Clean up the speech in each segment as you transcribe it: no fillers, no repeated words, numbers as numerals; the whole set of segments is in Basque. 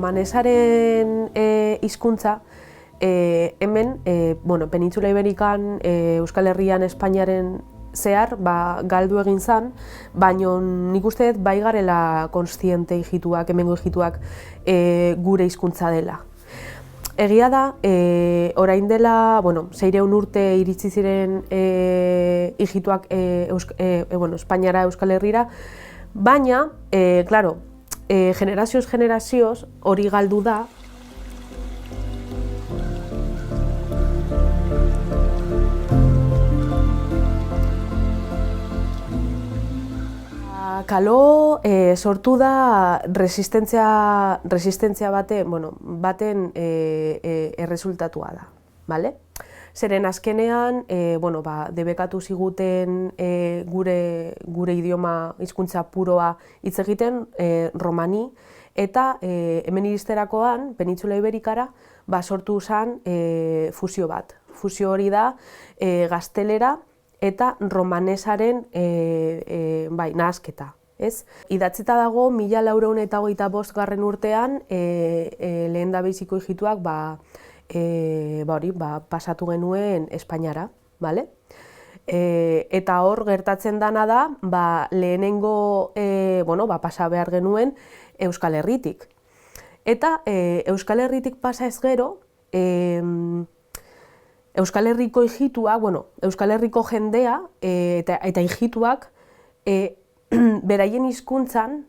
romanesaren hizkuntza hemen, Penintsula Iberikan, Euskal Herrian, Espainiaren zehar galdu egin zen, baina nik uste dut bai garela kontziente hijituak, hemengo hijituak gure hizkuntza dela. Egia da, orain dela, 600 urte iritsi ziren hijituak Espainiara, Euskal Herrira, baina, generazioz hori galdu da. Kalo sortu da resistentzia baten erresultatua da, bale? Zeren azkenean, debekatu ziguten gure idioma hizkuntza puroa hitz egiten, romani, eta hemen iristerakoan, Penintsula Iberikara, sortu zen fusio bat. Fusio hori da gaztelera eta romanesaren nahasketa. Idatzita dago, 1425 urtean, lehendabiziko hijituak pasatu genuen Espainiara. Eta hor gertatzen dana da, lehenengo pasa behar genuen Euskal Herritik. Eta Euskal Herritik pasa ez gero, Euskal Herriko hijituak, Euskal Herriko jendea eta hijituak beraien hizkuntzan,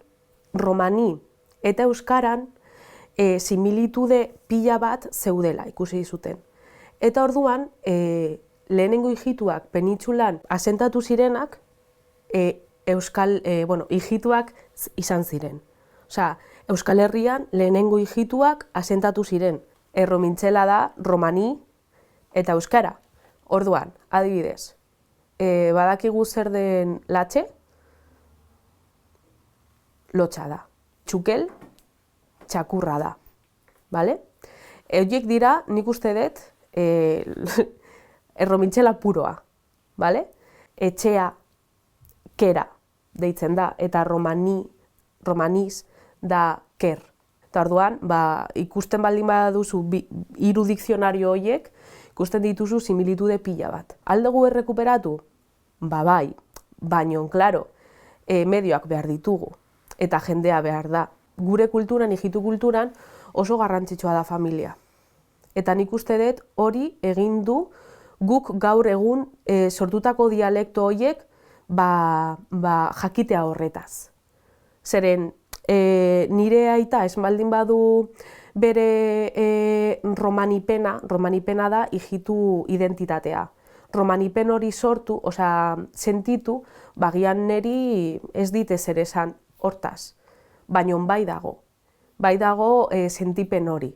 romani eta euskaran similitude pila bat zeudela ikusi zuten. Eta orduan, lehenengo hijituak penintsulan asentatu zirenak, hijituak izan ziren. Osea, Euskal Herrian lehenengo hijituak asentatu ziren. Erromintzela da romani eta euskara. Orduan, adibidez, badakigu zer den latxe, lotxa da. Txukel, txakurra da. Horiek dira, nik uste dut, erromintzela puroa. Etxea, kera deitzen da, eta romaniz da ker. Eta orduan, ikusten baldin baduzu hiru dikzionario horiek, ikusten dituzu similitude pila bat. Aldegu errekuperatu? Bai, baina, klaro, medioak behar ditugu, eta jendea behar da. Gure kulturan, hijitu kulturan, oso garrantzitsua da familia. Eta nik uste dut hori egin du guk gaur egun sortutako dialekto horiek jakitea horretaz. Zeren, nire aita ez baldin badu bere romanipena da hijitu identitatea. Romanipen hori sortu, sentitu, bagian niri ez dit ezer esan hortaz. Baina bai dago. Bai dago sentipen hori.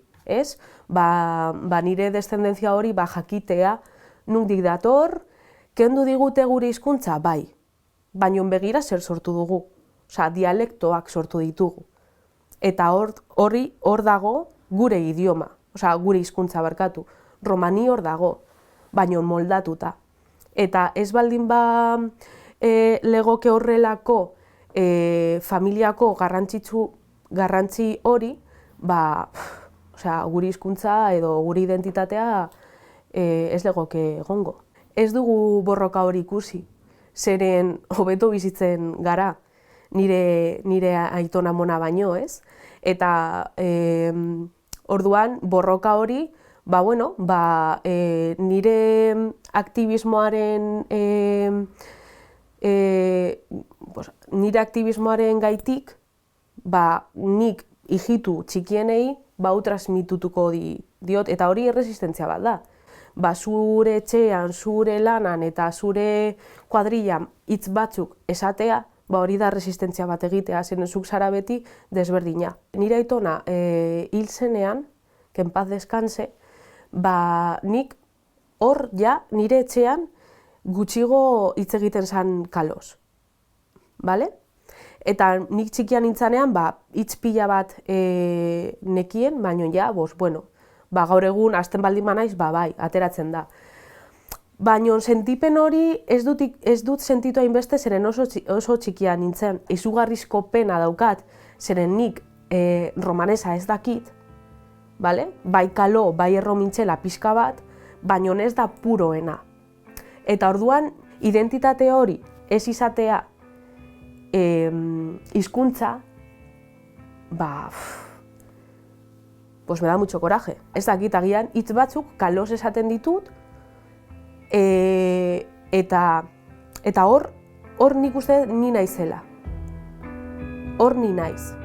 Nire descendentzia hori jakitea nondik dator, kendu digute gure hizkuntza, bai. Baina begira zer sortu dugu. Dialektoak sortu ditugu. Eta hor dago gure idioma, gure hizkuntza barkatu. Romani hor dago, baina moldatuta. Eta ez baldin legoke horrelako familiako garrantzi hori, gure hizkuntza edo gure identitatea ez legoke egongo. Ez dugu borroka hori ikusi, zeren hobeto bizitzen gara, nire aitona mona baino, ez? Eta orduan borroka hori, nire aktivismoaren gaitik, nik hijitu txikienei transmitutuko diot, eta hori erresistentzia bat da. Zure etxean, zure lanan eta zure kuadrillan hitz batzuk esatea, hori da resistentzia bat egitea, zen zuk zara beti desberdina. Nire aitona hil zenean, que en paz descanse, nik hor nire etxean gutxigo hitz egiten zan kaloz. Eta nik txikian nintzanean hitz pila bat nekien, baina gaur egun azten baldin banaiz, bai, ateratzen da. Baina sentipen hori ez dut sentitu hainbeste, zeren oso txikian nintzen. Izugarrizko pena daukat, zeren nik romanesa ez dakit, bale? Bai kalo, bai erromintxela pixka bat, baina ez da puroena. Eta orduan, identitate hori ez izatea hizkuntza, pues me da mucho coraje. Ez dakit agian hitz batzuk kaloz esaten ditut, eta hor nik uste ni naizela. Hor ni naiz.